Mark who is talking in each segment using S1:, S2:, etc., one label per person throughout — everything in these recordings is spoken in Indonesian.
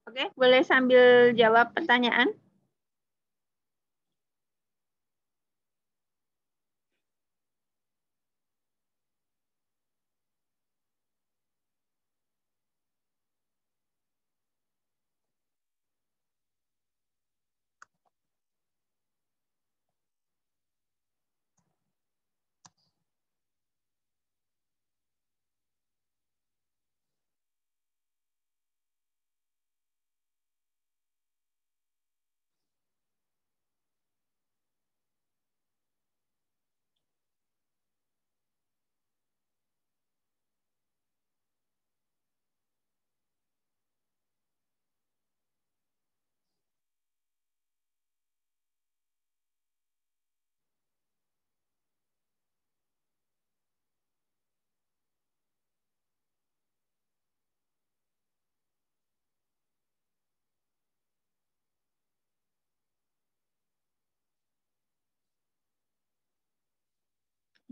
S1: Oke, boleh sambil jawab pertanyaan?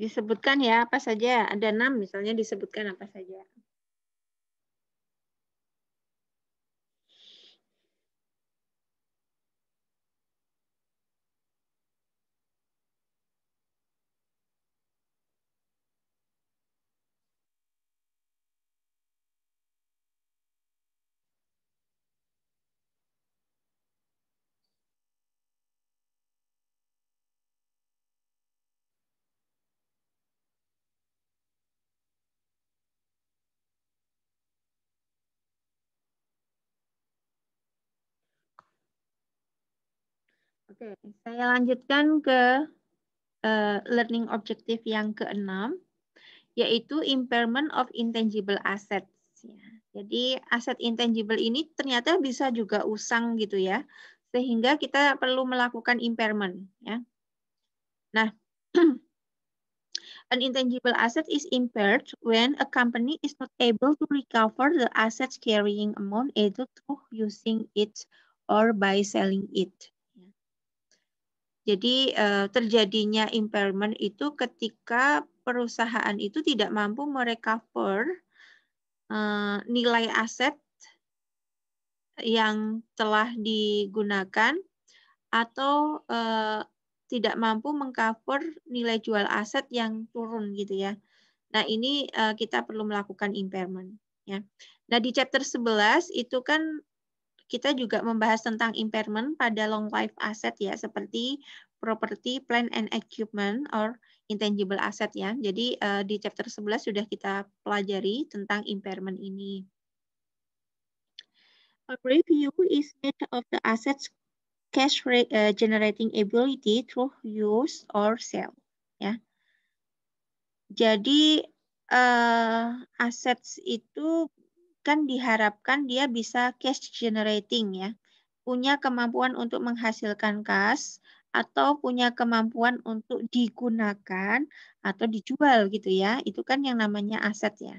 S1: Disebutkan ya apa saja. Ada 6 misalnya disebutkan apa saja. Oke, saya lanjutkan ke learning objective yang ke-6, yaitu impairment of intangible assets. Ya. Jadi aset intangible ini ternyata bisa juga usang gitu ya, sehingga kita perlu melakukan impairment. Ya. Nah, an intangible asset is impaired when a company is not able to recover the assets carrying amount either through using it or by selling it. Jadi terjadinya impairment itu ketika perusahaan itu tidak mampu merecover nilai aset yang telah digunakan atau tidak mampu mengcover nilai jual aset yang turun gitu ya. Nah, ini kita perlu melakukan impairment ya. Nah, di chapter 11 itu kan kita juga membahas tentang impairment pada long life asset ya, seperti property, plant and equipment or intangible asset ya. Jadi di chapter 11 sudah kita pelajari tentang impairment ini. A review is made of the assets cash generating ability through use or sale ya. Jadi assets itu kan diharapkan dia bisa cash generating ya, punya kemampuan untuk menghasilkan kas atau punya kemampuan untuk digunakan atau dijual gitu ya, itu kan yang namanya aset ya.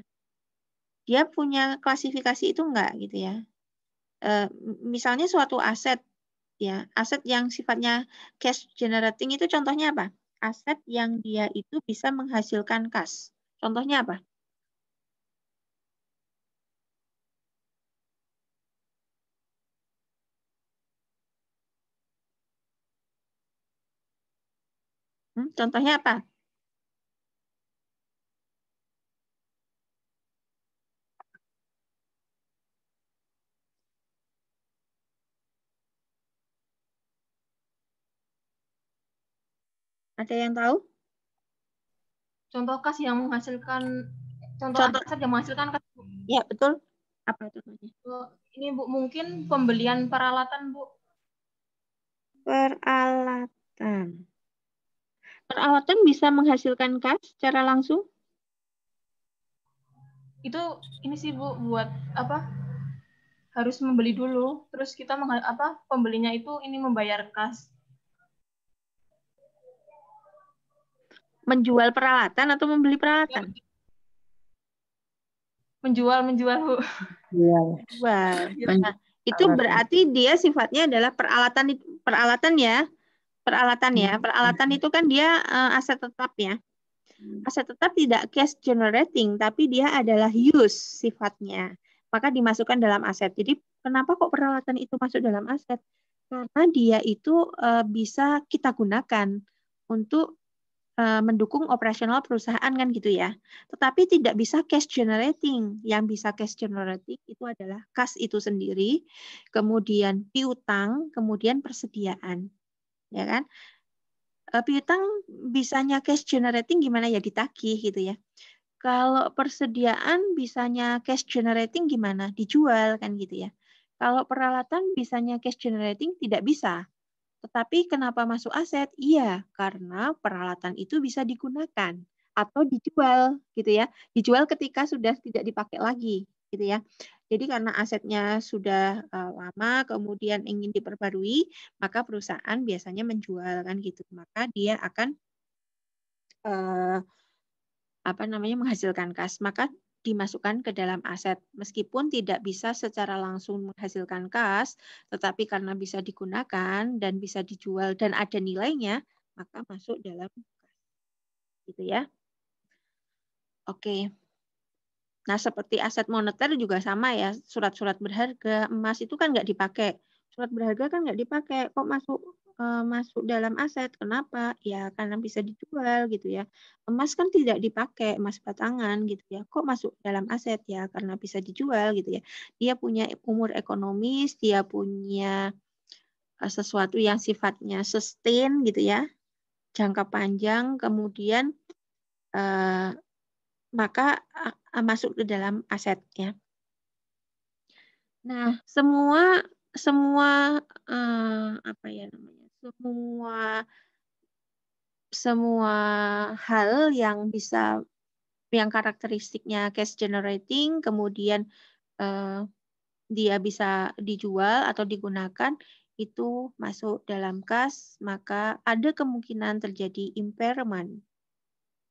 S1: Dia punya klasifikasi itu enggak gitu ya. Misalnya suatu aset ya, aset yang sifatnya cash generating itu contohnya apa? Aset yang dia itu bisa menghasilkan kas. Contohnya apa? Contohnya apa? Ada yang tahu?
S2: Contoh kas yang menghasilkan, contoh aset yang menghasilkan kas.
S1: Ya, betul. Apa contohnya?
S2: Ini Bu, mungkin pembelian peralatan Bu.
S1: Peralatan. Peralatan bisa menghasilkan kas secara langsung?
S2: Itu ini sih Bu, buat apa? Harus membeli dulu, terus kita pembelinya itu ini membayar kas.
S1: Menjual peralatan atau membeli peralatan?
S2: Menjual Bu.
S1: Menjual. Nah, itu berarti dia sifatnya adalah peralatan ya. Peralatan itu kan dia aset tetap ya. Aset tetap tidak cash generating, tapi dia adalah use sifatnya. maka dimasukkan dalam aset. Jadi kenapa kok peralatan itu masuk dalam aset? Karena dia itu bisa kita gunakan untuk mendukung operasional perusahaan kan gitu ya. Tetapi tidak bisa cash generating. Yang bisa cash generating itu adalah kas itu sendiri, kemudian piutang, kemudian persediaan. Ya kan? Piutang bisanya cash generating gimana ya, ditagih gitu ya. Kalau persediaan bisanya cash generating gimana? Dijual kan gitu ya. Kalau peralatan bisanya cash generating tidak bisa. Tetapi kenapa masuk aset? Iya, karena peralatan itu bisa digunakan atau dijual gitu ya. Dijual ketika sudah tidak dipakai lagi gitu ya. Jadi karena asetnya sudah lama kemudian ingin diperbarui, maka perusahaan biasanya menjual kan gitu. Maka dia akan menghasilkan kas, maka dimasukkan ke dalam aset. Meskipun tidak bisa secara langsung menghasilkan kas, tetapi karena bisa digunakan dan bisa dijual dan ada nilainya, maka masuk dalam kas. Gitu ya. Oke. Nah, seperti aset moneter juga sama ya, surat-surat berharga, emas itu kan nggak dipakai. Surat berharga kan nggak dipakai, kok masuk dalam aset. Kenapa? Ya karena bisa dijual gitu ya. Emas kan tidak dipakai, emas batangan gitu ya. Kok masuk dalam aset? Ya karena bisa dijual gitu ya. Dia punya umur ekonomis, dia punya sesuatu yang sifatnya sustain gitu ya, jangka panjang, kemudian maka masuk ke dalam aset ya. Nah, semua semua hal yang karakteristiknya cash generating, kemudian dia bisa dijual atau digunakan, itu masuk dalam kas, maka ada kemungkinan terjadi impairment,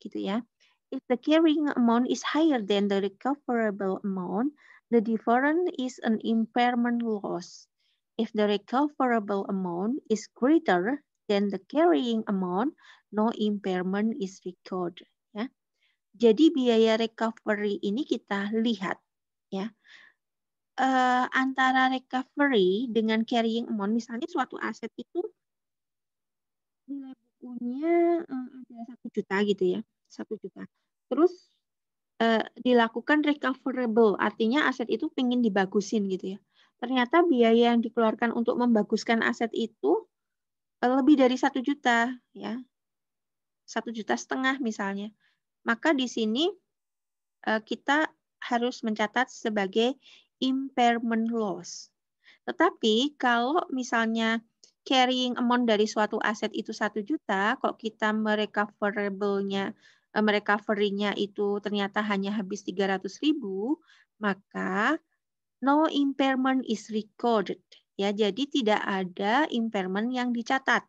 S1: gitu ya. If the carrying amount is higher than the recoverable amount, the difference is an impairment loss. If the recoverable amount is greater than the carrying amount, no impairment is recorded. Ya. Jadi biaya recovery ini kita lihat ya. Antara recovery dengan carrying amount, misalnya suatu aset itu nilai bukunya ada 1 juta gitu ya, 1 juta. Terus dilakukan recoverable, artinya aset itu pengen dibagusin gitu ya. Ternyata biaya yang dikeluarkan untuk membaguskan aset itu lebih dari 1 juta ya, 1,5 juta misalnya. Maka di sini kita harus mencatat sebagai impairment loss. Tetapi kalau misalnya carrying amount dari suatu aset itu 1 juta, kok kita merecovery-nya itu ternyata hanya habis 300.000, maka no impairment is recorded. Ya, jadi tidak ada impairment yang dicatat.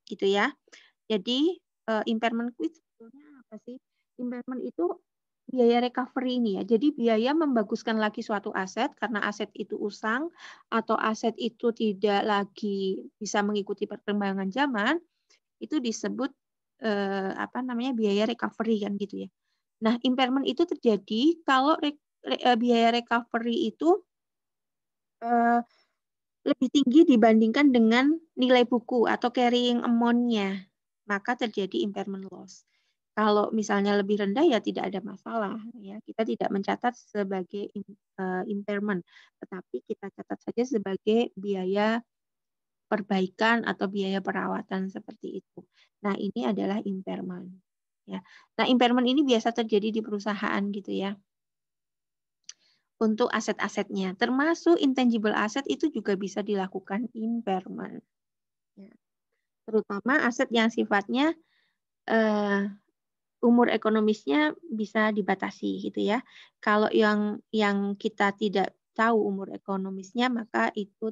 S1: Gitu ya. Jadi impairment itu sebetulnya apa sih? Impairment itu biaya recovery ini ya. Jadi biaya membaguskan lagi suatu aset karena aset itu usang atau aset itu tidak lagi bisa mengikuti perkembangan zaman, itu disebut biaya recovery kan gitu ya. Nah, impairment itu terjadi kalau biaya recovery itu lebih tinggi dibandingkan dengan nilai buku atau carrying amount-nya, maka terjadi impairment loss. Kalau misalnya lebih rendah ya tidak ada masalah ya, kita tidak mencatat sebagai impairment, tetapi kita catat saja sebagai biaya perbaikan atau biaya perawatan seperti itu. Nah, ini adalah impairment ya. Nah, impairment ini biasa terjadi di perusahaan gitu ya. Untuk aset-asetnya, termasuk intangible asset itu juga bisa dilakukan impairment. Ya. Terutama aset yang sifatnya umur ekonomisnya bisa dibatasi gitu ya. Kalau yang kita tidak tahu umur ekonomisnya, maka itu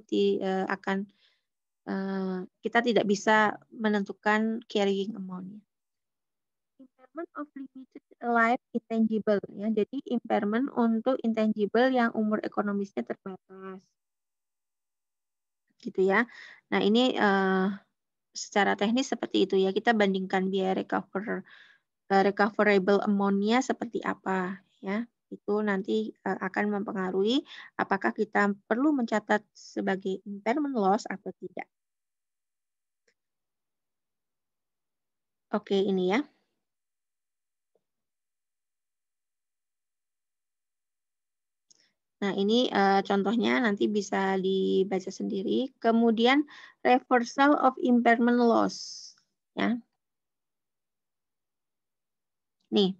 S1: kita tidak bisa menentukan carrying amount. Impairment of limited life intangible ya. Jadi impairment untuk intangible yang umur ekonomisnya terbatas. Gitu ya. Nah, ini secara teknis seperti itu ya. Kita bandingkan biaya recoverable amount-nya seperti apa ya. Itu nanti akan mempengaruhi apakah kita perlu mencatat sebagai impairment loss atau tidak. Oke, ini ya. Nah, ini contohnya nanti bisa dibaca sendiri. Kemudian reversal of impairment loss. Ya. Nih,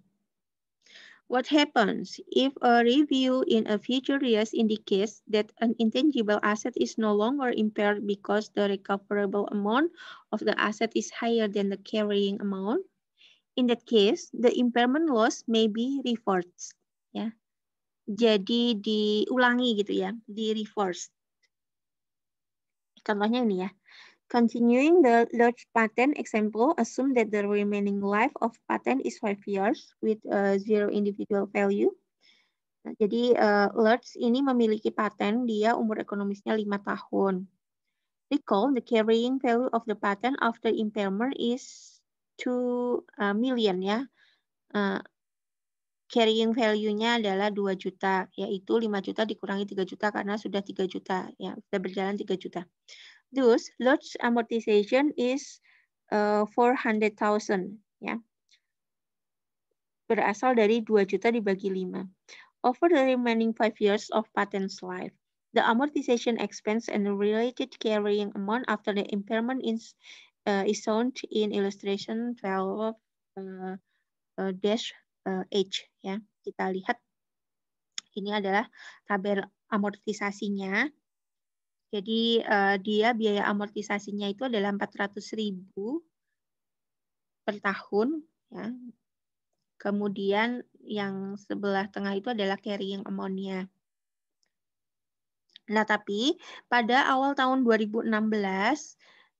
S1: what happens if a review in a future years indicates that an intangible asset is no longer impaired because the recoverable amount of the asset is higher than the carrying amount? In that case, the impairment loss may be reversed. Ya. Jadi diulangi gitu ya, di reverse. Contohnya ini ya. Continuing the large patent example, assume that the remaining life of patent is 5 years with zero individual value. Nah, jadi large ini memiliki paten, dia umur ekonomisnya 5 tahun. Recall the carrying value of the patent after impairment is 2 million ya. Carrying value-nya adalah 2 juta, yaitu 5 juta dikurangi 3 juta karena sudah 3 juta, ya sudah berjalan 3 juta. Thus, large amortization is 400,000, ya. Berasal dari 2 juta dibagi 5. Over the remaining 5 years of patent's life, the amortization expense and the related carrying amount after the impairment is shown in illustration 12 H ya. Kita lihat ini adalah tabel amortisasinya. Jadi dia biaya amortisasinya itu adalah 400.000 per tahun ya. Kemudian yang sebelah tengah itu adalah carrying amount-nya. Nah, tapi pada awal tahun 2016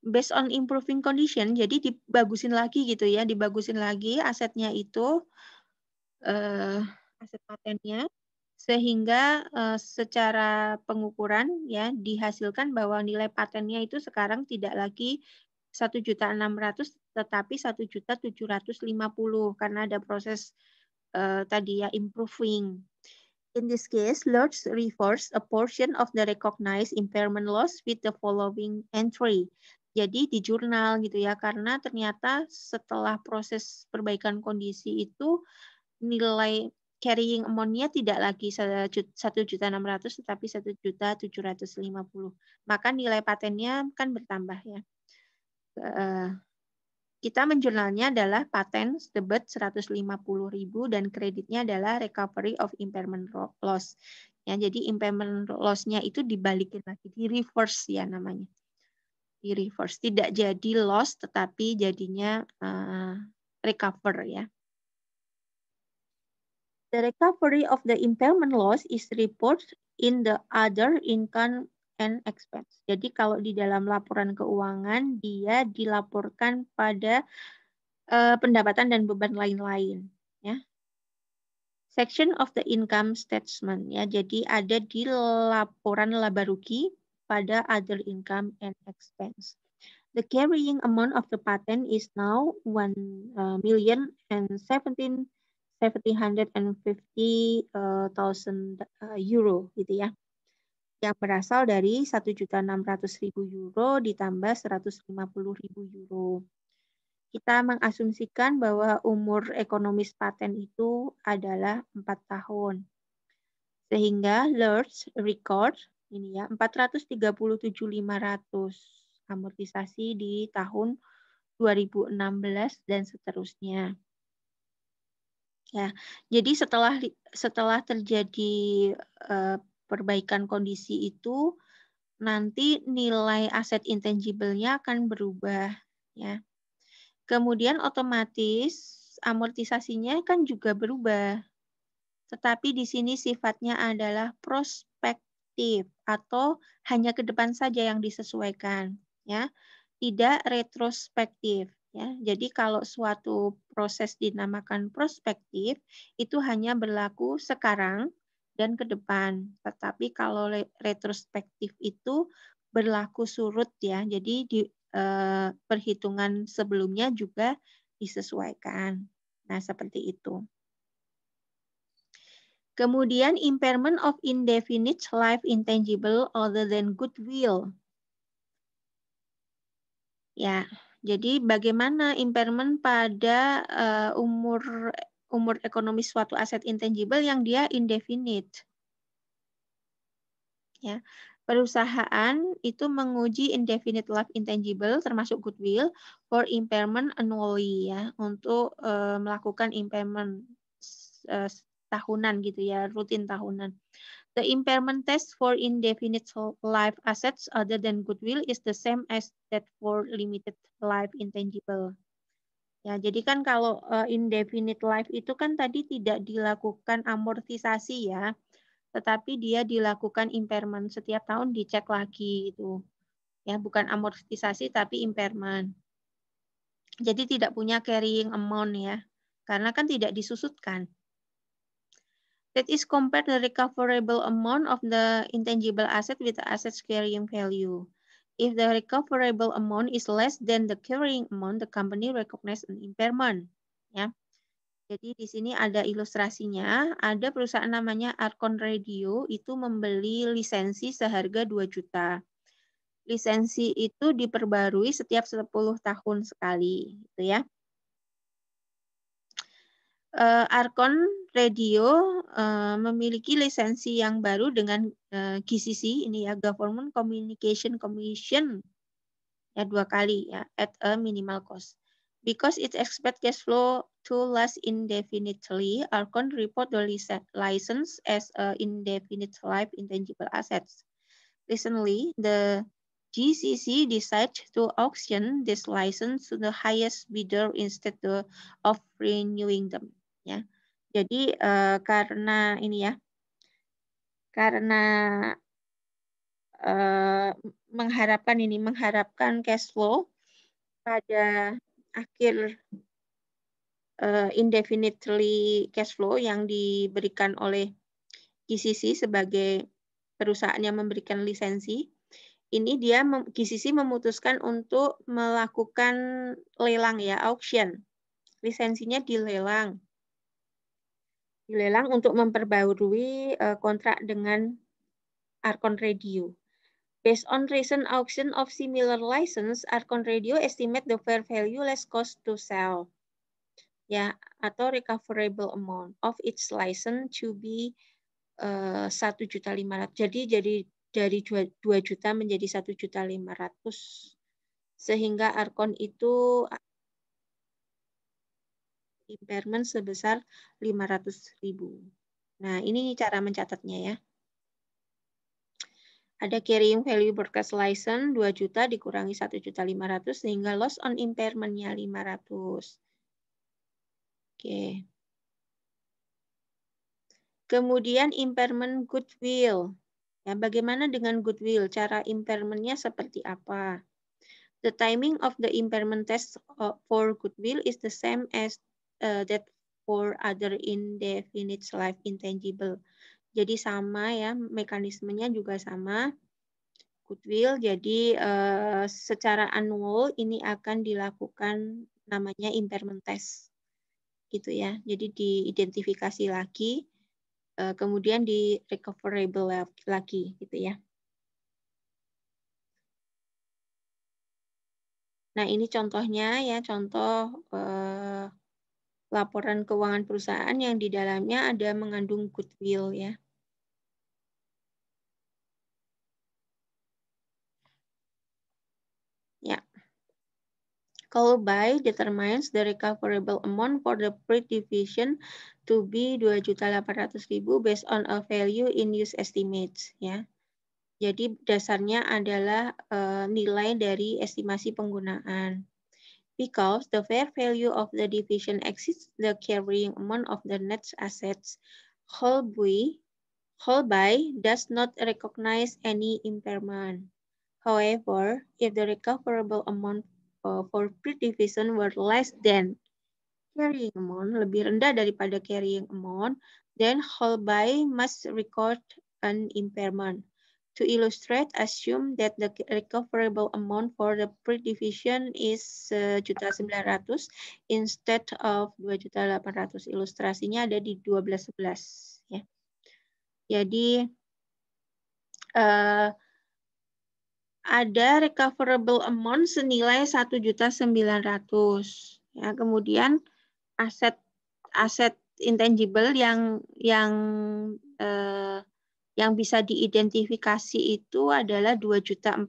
S1: based on improving condition, jadi dibagusin lagi gitu ya, dibagusin lagi asetnya itu aset patennya, sehingga secara pengukuran ya dihasilkan bahwa nilai patennya itu sekarang tidak lagi 1.600.000 tetapi 1.750.000 karena ada proses tadi ya improving. In this case, Lords reverse a portion of the recognized impairment loss with the following entry. Jadi di jurnal gitu ya, karena ternyata setelah proses perbaikan kondisi itu nilai carrying amount-nya tidak lagi 1.600.000 tetapi 1.750.000. Maka nilai patennya kan bertambah ya. Kita menjurnalnya adalah paten debit 150.000 dan kreditnya adalah recovery of impairment loss. Ya, jadi impairment loss-nya itu dibalikin lagi, di reverse ya namanya. Di reverse, tidak jadi loss tetapi jadinya recover ya. The recovery of the impairment loss is reported in the other income and expense. Jadi kalau di dalam laporan keuangan dia dilaporkan pada pendapatan dan beban lain-lain. Ya. Section of the income statement. Ya, jadi ada di laporan laba rugi pada other income and expense. The carrying amount of the patent is now 1.750.000 euro gitu ya. Yang berasal dari 1.600.000 euro ditambah 150.000 euro. Kita mengasumsikan bahwa umur ekonomis paten itu adalah 4 tahun. Sehingga Lords record ini ya 437.500 amortisasi di tahun 2016 dan seterusnya. Ya, jadi setelah terjadi perbaikan kondisi itu, nanti nilai aset intangible-nya akan berubah. Ya. Kemudian otomatis amortisasinya kan juga berubah. Tetapi di sini sifatnya adalah prospektif atau hanya ke depan saja yang disesuaikan. Ya. Tidak retrospektif. Ya, jadi kalau suatu proses dinamakan prospektif, itu hanya berlaku sekarang dan ke depan. Tetapi kalau retrospektif itu berlaku surut ya. Jadi di perhitungan sebelumnya juga disesuaikan. Nah, seperti itu. Kemudian impairment of indefinite life intangible other than goodwill. Ya, jadi bagaimana impairment pada umur ekonomi suatu aset intangible yang dia indefinite. Ya, perusahaan itu menguji indefinite life intangible termasuk goodwill for impairment annually ya, untuk melakukan impairment tahunan gitu ya, rutin tahunan. The impairment test for indefinite life assets other than goodwill is the same as that for limited life intangible. Ya, jadi kan kalau indefinite life itu kan tadi tidak dilakukan amortisasi ya, tetapi dia dilakukan impairment setiap tahun dicek lagi itu. Ya, bukan amortisasi tapi impairment. Jadi tidak punya carrying amount ya, karena kan tidak disusutkan. That is compare the recoverable amount of the intangible asset with the asset's carrying value. If the recoverable amount is less than the carrying amount, the company recognize an impairment. Ya. Jadi di sini ada ilustrasinya, ada perusahaan namanya Arcon Radio itu membeli lisensi seharga 2 juta. Lisensi itu diperbarui setiap 10 tahun sekali, gitu ya. Arcon Radio memiliki lisensi yang baru dengan GCC, ini ya, Government Communication Commission, ya 2 kali ya, at a minimal cost. Because it expects cash flow to last indefinitely, Arcon report the license as a indefinite life intangible assets. Recently, the GCC decided to auction this license to the highest bidder instead of renewing them. Ya, jadi karena ini ya, karena mengharapkan cash flow pada akhir indefinitely cash flow yang diberikan oleh GCC sebagai perusahaan yang memberikan lisensi, ini dia GCC memutuskan untuk melakukan lelang ya, auction. Lisensinya dilelang. Dilelang untuk memperbarui kontrak dengan Arcon Radio. Based on recent auction of similar license, Arcon Radio estimate the fair value less cost to sell, ya, atau recoverable amount of its license to be 1.500.000. Jadi dari 2 juta menjadi 1.500.000, sehingga Arcon itu impairment sebesar 500.000. Nah, ini cara mencatatnya ya. Ada carrying value broadcast license 2 juta dikurangi 1.500.000 sehingga loss on impairment-nya 500. Oke. Kemudian impairment goodwill. Ya, bagaimana dengan goodwill? Cara impairment-nya seperti apa? The timing of the impairment test for goodwill is the same as that for other indefinite life intangible. Jadi sama ya, mekanismenya juga sama. Goodwill, jadi secara annual ini akan dilakukan namanya impairment test. Gitu ya. Jadi diidentifikasi lagi, kemudian di recoverable lagi gitu ya. Nah, ini contohnya ya, contoh laporan keuangan perusahaan yang di dalamnya ada mengandung goodwill ya. Ya. Call by determines the recoverable amount for the pre-division to be 2.800.000 based on a value in use estimates ya. Jadi dasarnya adalah nilai dari estimasi penggunaan. Because the fair value of the division exceeds the carrying amount of the net assets, call by does not recognize any impairment. However, if the recoverable amount for pre-division were less than carrying amount, lebih rendah daripada carrying amount, then whole buy must record an impairment. To illustrate, assume that the recoverable amount for the pre-division is 1.900.000 instead of 2.800.000. Ilustrasinya ada di 12.11 ya. Jadi ada recoverable amount senilai 1.900.000. Ya, kemudian aset intangible yang bisa diidentifikasi itu adalah 2.400.000.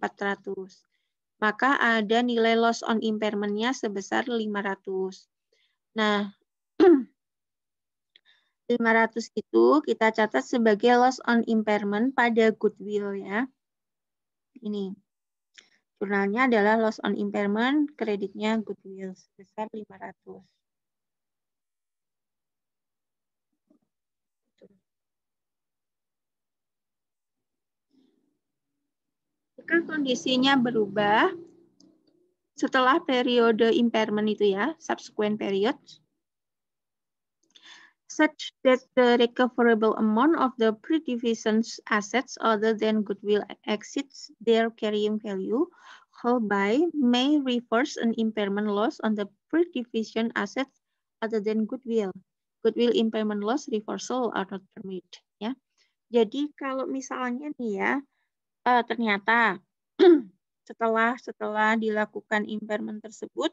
S1: Maka ada nilai loss on impairment-nya sebesar 500. Nah, 500 itu kita catat sebagai loss on impairment pada goodwill ya. Ini. Jurnalnya adalah loss on impairment, kreditnya goodwill sebesar 500. Jika kondisinya berubah setelah periode impairment itu ya, subsequent period, such that the recoverable amount of the pre-division's assets other than goodwill exceeds their carrying value, hereby may reverse an impairment loss on the pre-division assets other than goodwill. Goodwill impairment loss reversal are not permitted. Ya. Jadi kalau misalnya nih ya, ternyata setelah dilakukan impairment tersebut,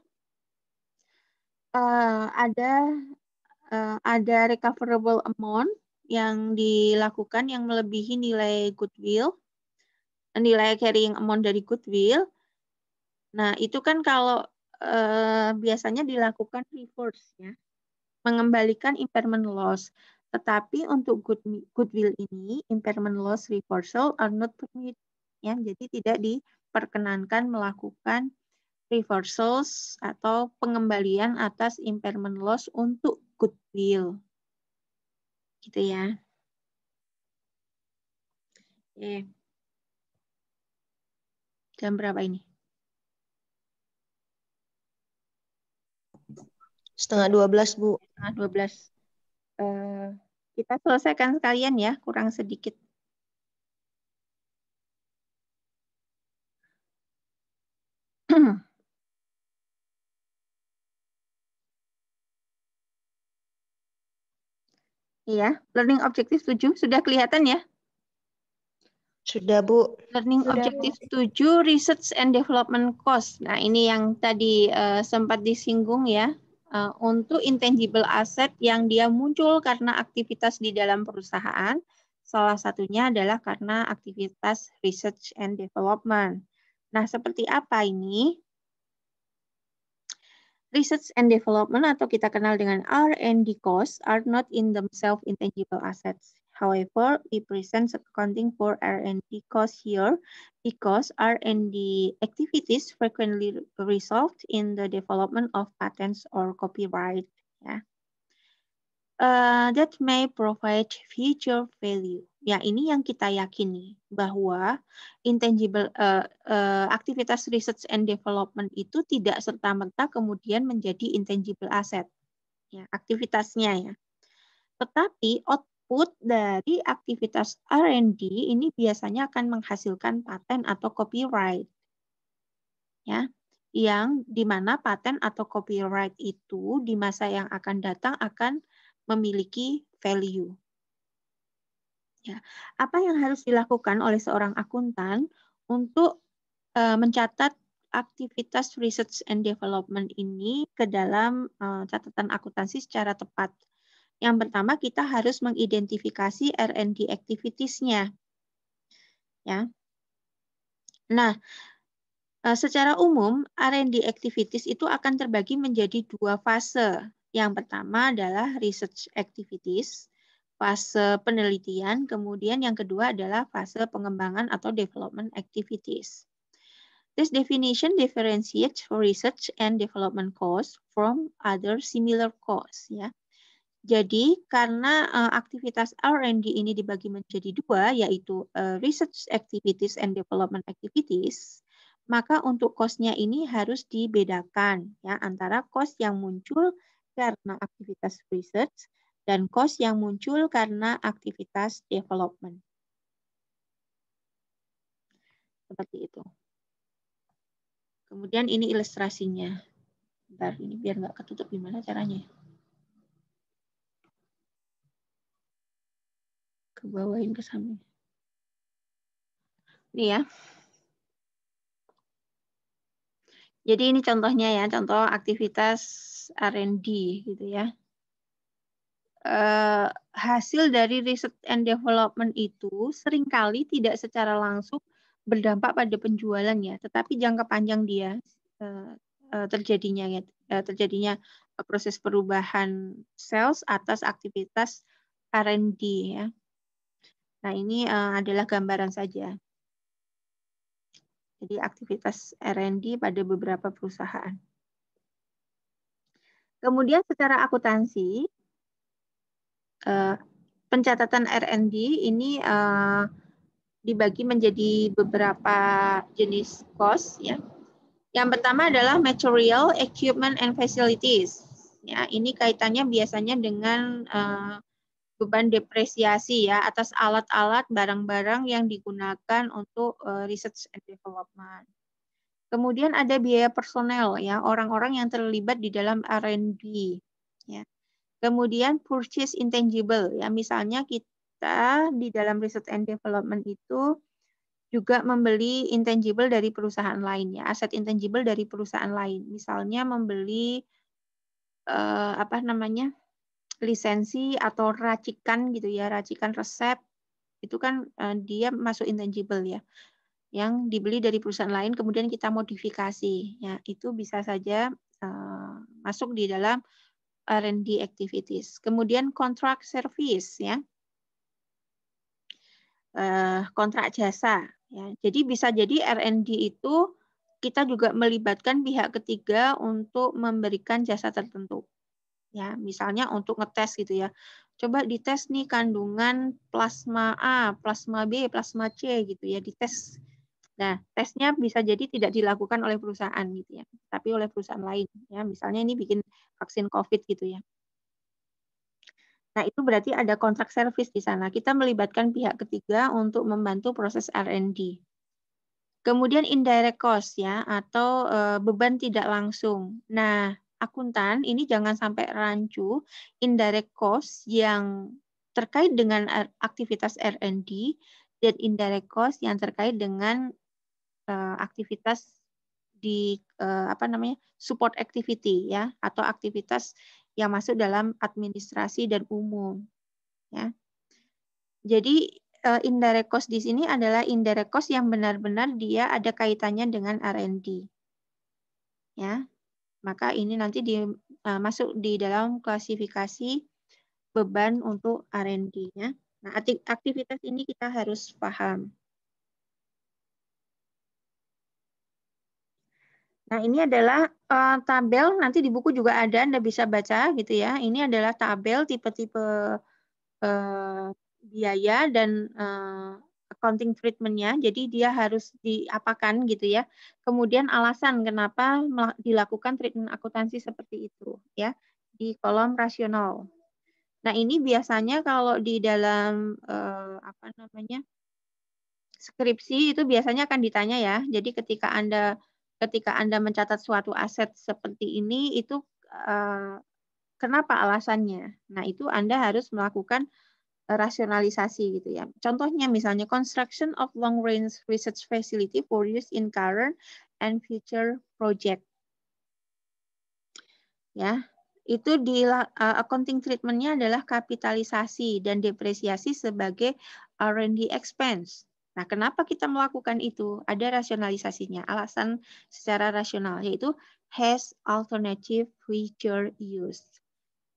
S1: ada recoverable amount yang dilakukan yang melebihi nilai goodwill, nilai carrying amount dari goodwill. Nah, itu kan kalau biasanya dilakukan reverse ya, mengembalikan impairment loss. Tetapi untuk goodwill ini, impairment loss reversal are not permitted. Ya, jadi tidak diperkenankan melakukan reversals atau pengembalian atas impairment loss untuk goodwill. Gitu ya. Oke. Jam berapa ini?
S3: 11:30, Bu.
S1: 11:30. Kita selesaikan sekalian ya, kurang sedikit. Iya, learning objective 7 sudah kelihatan ya?
S3: Sudah, Bu.
S1: Learning
S2: Sudah,
S1: objective 7, research and development cost. Nah, ini yang tadi sempat disinggung ya. Untuk intangible asset yang dia muncul karena aktivitas di dalam perusahaan, salah satunya adalah karena aktivitas research and development. Nah, seperti apa ini? Research and development atau kita kenal dengan R&D costs are not in themselves intangible assets. However, we present accounting for R&D costs here because R&D activities frequently result in the development of patents or copyright. Ya. That may provide future value. Ya, ini yang kita yakini bahwa intangible aktivitas research and development itu tidak serta-merta kemudian menjadi intangible asset. Ya, aktivitasnya ya. Tetapi output dari aktivitas R&D ini biasanya akan menghasilkan paten atau copyright. Ya, yang dimana paten atau copyright itu di masa yang akan datang akan memiliki value. Ya, apa yang harus dilakukan oleh seorang akuntan untuk mencatat aktivitas research and development ini ke dalam catatan akuntansi secara tepat? Yang pertama, kita harus mengidentifikasi R&D activities-nya. Ya. Nah, secara umum R&D activities itu akan terbagi menjadi dua fase. Yang pertama adalah research activities, fase penelitian, kemudian yang kedua adalah fase pengembangan atau development activities. This definition differentiates research and development costs from other similar costs. Ya. Jadi karena aktivitas R&D ini dibagi menjadi dua, yaitu research activities and development activities, maka untuk cost-nya ini harus dibedakan ya antara cost yang muncul karena aktivitas research dan cost yang muncul karena aktivitas development. Seperti itu. Kemudian ini ilustrasinya. Bentar, ini biar nggak ketutup gimana caranya. ke bawahin ke samping. Ini ya. Jadi ini contohnya ya, contoh aktivitas R&D gitu ya. Hasil dari research and development itu seringkali tidak secara langsung berdampak pada penjualan ya, tetapi jangka panjang dia terjadinya proses perubahan sales atas aktivitas R&D ya. Nah ini adalah gambaran saja. Jadi aktivitas R&D pada beberapa perusahaan. Kemudian secara akuntansi, pencatatan R&D ini dibagi menjadi beberapa jenis cost ya. Yang pertama adalah material, equipment, and facilities. Ya, ini kaitannya biasanya dengan beban depresiasi ya atas alat-alat, barang-barang yang digunakan untuk research and development. Kemudian ada biaya personel ya, orang-orang yang terlibat di dalam R&D ya. Kemudian purchase intangible ya, misalnya kita di dalam research and development itu juga membeli intangible dari perusahaan lain ya, aset intangible dari perusahaan lain. Misalnya membeli lisensi atau racikan gitu ya, racikan resep itu kan dia masuk intangible ya. Yang dibeli dari perusahaan lain kemudian kita modifikasi ya, itu bisa saja masuk di dalam R&D activities. Kemudian contract service ya, kontrak jasa ya. Jadi bisa jadi R&D itu kita juga melibatkan pihak ketiga untuk memberikan jasa tertentu ya, misalnya untuk ngetes gitu ya, coba dites nih kandungan plasma A, plasma B, plasma C gitu ya, dites. Nah, tesnya bisa jadi tidak dilakukan oleh perusahaan gitu ya, tapi oleh perusahaan lain ya. Misalnya ini bikin vaksin COVID gitu ya. Nah, itu berarti ada kontrak service di sana. Kita melibatkan pihak ketiga untuk membantu proses R&D. Kemudian indirect cost ya, atau beban tidak langsung. Nah, akuntan ini jangan sampai rancu indirect cost yang terkait dengan aktivitas R&D dan indirect cost yang terkait dengan aktivitas di support activity ya, atau aktivitas yang masuk dalam administrasi dan umum ya. Jadi indirect cost di sini adalah indirect cost yang benar-benar dia ada kaitannya dengan R&D ya. Maka ini nanti masuk di dalam klasifikasi beban untuk R&D-nya. Nah, aktivitas ini kita harus paham. Nah, ini adalah tabel, nanti di buku juga ada, Anda bisa baca gitu ya. Ini adalah tabel tipe-tipe biaya dan accounting treatment-nya. Jadi dia harus diapakan gitu ya. Kemudian alasan kenapa dilakukan treatment akuntansi seperti itu ya, di kolom rasional. Nah, ini biasanya kalau di dalam skripsi itu biasanya akan ditanya ya. Jadi ketika Anda mencatat suatu aset seperti ini, itu kenapa alasannya? Nah, itu Anda harus melakukan rasionalisasi gitu ya. Contohnya misalnya construction of long range research facility for use in current and future project. Ya, itu di accounting treatment-nya adalah kapitalisasi dan depresiasi sebagai R&D expense. Nah, kenapa kita melakukan itu? Ada rasionalisasinya, alasan secara rasional, yaitu has alternative future use.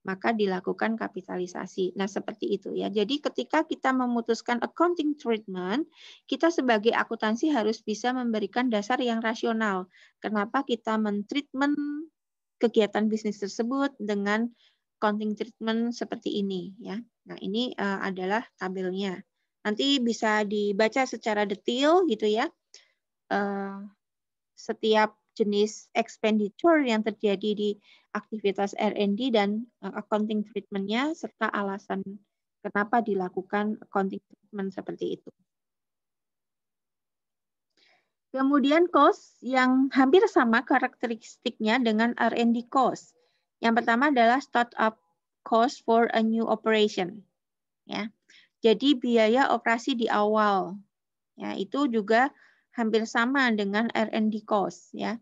S1: Maka dilakukan kapitalisasi. Nah, seperti itu ya. Jadi ketika kita memutuskan accounting treatment, kita sebagai akuntansi harus bisa memberikan dasar yang rasional. Kenapa kita mentreatment kegiatan bisnis tersebut dengan accounting treatment seperti ini ya. Nah, ini adalah tabelnya. Nanti bisa dibaca secara detail gitu ya. Setiap jenis expenditure yang terjadi di aktivitas R&D dan accounting treatment-nya serta alasan kenapa dilakukan accounting treatment seperti itu. Kemudian cost yang hampir sama karakteristiknya dengan R&D cost. Yang pertama adalah startup cost for a new operation. Ya. Jadi biaya operasi di awal, ya itu juga hampir sama dengan R&D cost, ya.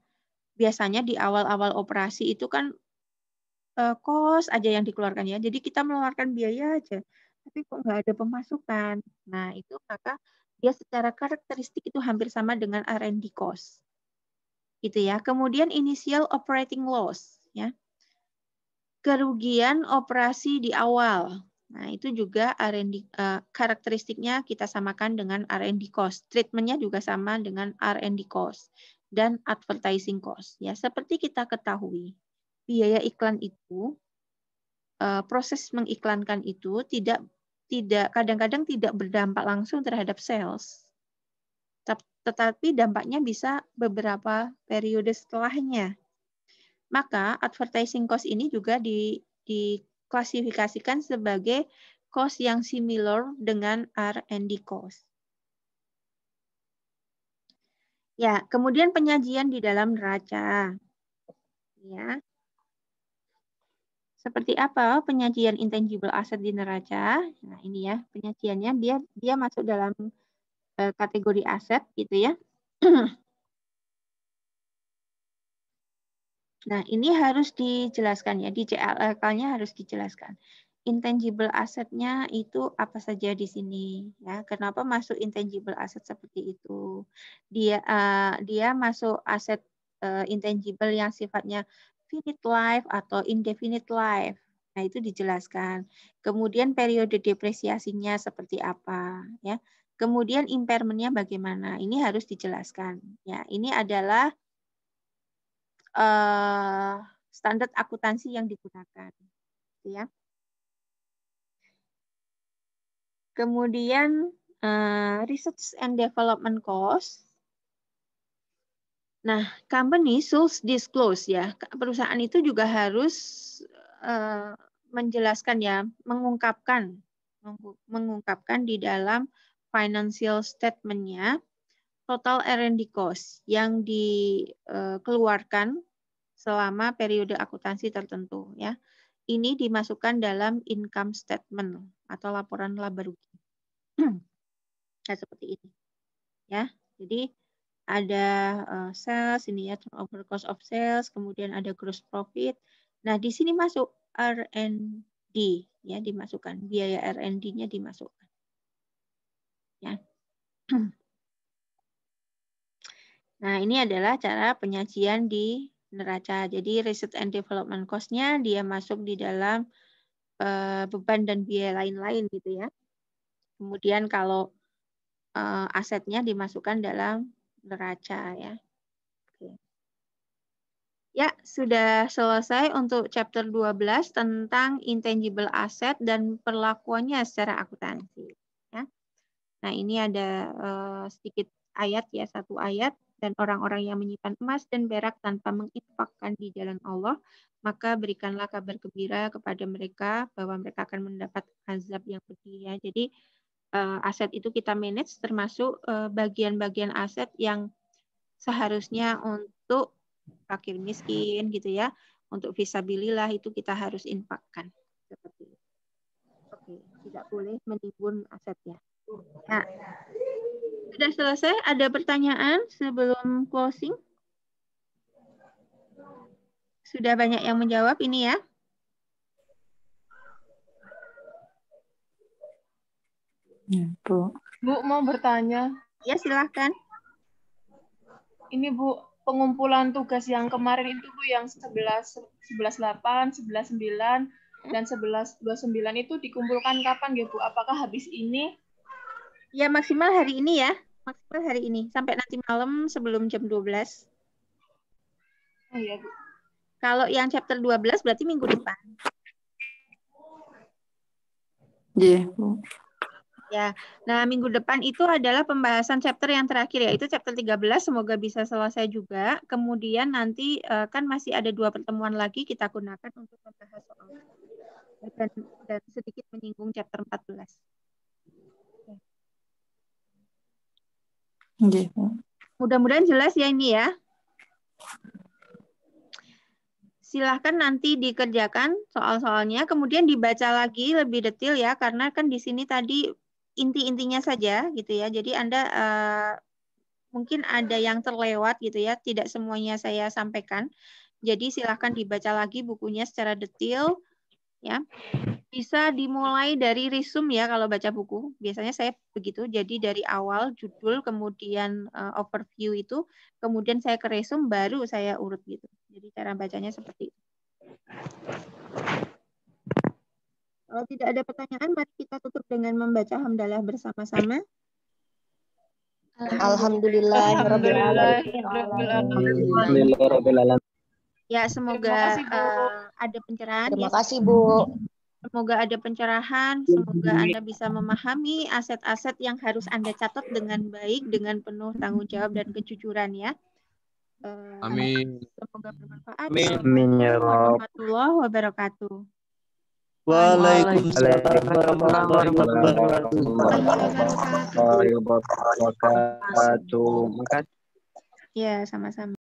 S1: Biasanya di awal-awal operasi itu kan cost aja yang dikeluarkan, ya. Jadi kita mengeluarkan biaya aja, tapi kok nggak ada pemasukan. Nah itu maka dia secara karakteristik itu hampir sama dengan R&D cost, gitu ya. Kemudian initial operating loss, ya. Kerugian operasi di awal. Nah, itu juga R&D karakteristiknya kita samakan dengan R&D cost. Treatmentnya juga sama dengan R&D cost dan advertising cost. Ya, seperti kita ketahui, biaya iklan itu, proses mengiklankan itu tidak kadang-kadang tidak berdampak langsung terhadap sales. Tetapi dampaknya bisa beberapa periode setelahnya. Maka advertising cost ini juga diklasifikasikan sebagai cost yang similar dengan R&D cost. Ya, kemudian penyajian di dalam neraca. Ya. Seperti apa penyajian intangible asset di neraca? Nah, ini ya, penyajiannya dia masuk dalam kategori aset gitu ya. Nah, ini harus dijelaskan ya, di CLK-nya harus dijelaskan. Intangible asetnya itu apa saja di sini ya. Kenapa masuk intangible asset seperti itu? Dia masuk aset intangible yang sifatnya finite life atau indefinite life. Nah, itu dijelaskan. Kemudian periode depresiasinya seperti apa ya. Kemudian impairment-nya bagaimana? Ini harus dijelaskan. Ya, ini adalah standar akuntansi yang digunakan, ya. Kemudian research and development cost. Nah, company should disclose ya. Perusahaan itu juga harus menjelaskan ya, mengungkapkan di dalam financial statement-nya total R&D cost yang dikeluarkan selama periode akuntansi tertentu ya. Ini dimasukkan dalam income statement atau laporan laba rugi. Nah, seperti ini. Ya. Jadi ada sales ini ya, turnover cost of sales, kemudian ada gross profit. Nah, di sini masuk R&D ya, dimasukkan. Biaya R&D-nya dimasukkan. Ya. Nah, ini adalah cara penyajian di neraca. Jadi research and development cost-nya dia masuk di dalam beban dan biaya lain-lain gitu ya. Kemudian kalau asetnya dimasukkan dalam neraca ya. Oke. Ya, sudah selesai untuk chapter 12 tentang intangible asset dan perlakuannya secara akuntansi. Ya. Nah, ini ada sedikit ayat ya, satu ayat. Dan orang-orang yang menyimpan emas dan perak tanpa menginfakkan di jalan Allah, maka berikanlah kabar gembira kepada mereka bahwa mereka akan mendapat azab yang pedih ya. Jadi aset itu kita manage termasuk bagian-bagian aset yang seharusnya untuk fakir miskin gitu ya, untuk fisabilillah itu kita harus infakkan seperti itu. Oke, tidak boleh menimbun asetnya. Nah, sudah selesai? Ada pertanyaan sebelum closing? Sudah banyak yang menjawab ini ya.
S4: Ya, Bu.
S2: Bu, mau bertanya.
S1: Ya, silahkan.
S2: Ini Bu, pengumpulan tugas yang kemarin itu Bu, yang 11.8, 11.9, dan 11.29 itu dikumpulkan kapan ya Bu? Apakah habis ini?
S1: Ya, maksimal hari ini ya. Maksimal hari ini. Sampai nanti malam sebelum jam 12.
S2: Oh iya Bu.
S1: Kalau yang chapter 12 berarti minggu depan.
S4: Iya, Bu.
S1: Ya, nah minggu depan itu adalah pembahasan chapter yang terakhir yaitu chapter 13, semoga bisa selesai juga. Kemudian nanti kan masih ada 2 pertemuan lagi kita gunakan untuk membahas soal dan sedikit menyinggung chapter 14.
S4: Iya, Bu.
S1: Mudah-mudahan jelas ya ini ya. Silahkan nanti dikerjakan soal-soalnya, kemudian dibaca lagi lebih detail ya, karena kan di sini tadi inti-intinya saja gitu ya. Jadi Anda mungkin ada yang terlewat gitu ya, tidak semuanya saya sampaikan. Jadi silahkan dibaca lagi bukunya secara detail ya. Bisa dimulai dari resume ya kalau baca buku. Biasanya saya begitu. Jadi dari awal judul, kemudian overview itu, kemudian saya ke resume, baru saya urut gitu. Jadi cara bacanya seperti itu. Kalau tidak ada pertanyaan, mari kita tutup dengan membaca hamdalah bersama-sama.
S3: Alhamdulillah.
S1: Ya, semoga ada pencerahan.
S3: Terima
S1: Ya.
S3: kasih, Bu.
S1: Semoga ada pencerahan, semoga Anda bisa memahami aset-aset yang harus Anda catat dengan baik, dengan penuh tanggung jawab dan kejujuran ya.
S5: Amin.
S1: Semoga bermanfaat.
S6: Amin ya Rabb.
S1: Warahmatullahi wabarakatuh.
S6: Waalaikumsalam warahmatullahi wabarakatuh.
S1: Ya, sama-sama.